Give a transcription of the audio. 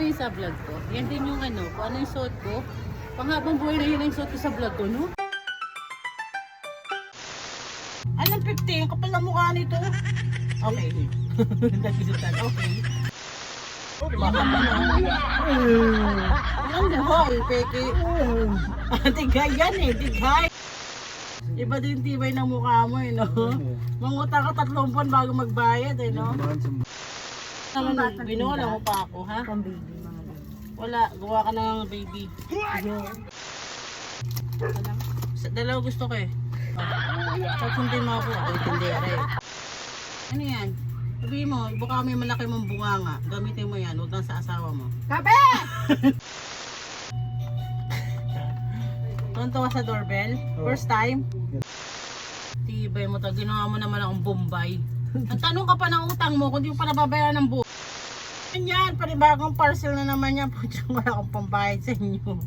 yun sa vlog ko. Yan din yung ano, kung ano yung suot ko. Panghabang buhay na yun ang suot ko sa vlog ko, no? Anong 15? Kapal na mukha nito. Okay. Nag-isitan. Okay. Baka mo na. Ang buhay, peke. Tigay yan eh, tigay. Iba din tibay ng mukha mo eh, no? Mangutang ka 30 buwan bago magbayad eh, no? Naman, binola mo pa ako, ha? Pang baby mga lang. Wala, gawa ka ng baby. Dalawa gusto ko eh. Sasundin mo ako, tindera eh. Ano yan? Sabihin mo, buka mo yung malaki mong bunganga. Gamitin mo yan, huwag lang sa asawa mo. Kape! Tuntua sa doorbell? First time? Tibay mo to, ginawa mo naman akong Bombay. Nagtanong ka pa ng utang mo kung di mo pa nababayaran ng buo. Yan, panibagong parcel na naman yan. Putsang wala akong pambayad sa inyo.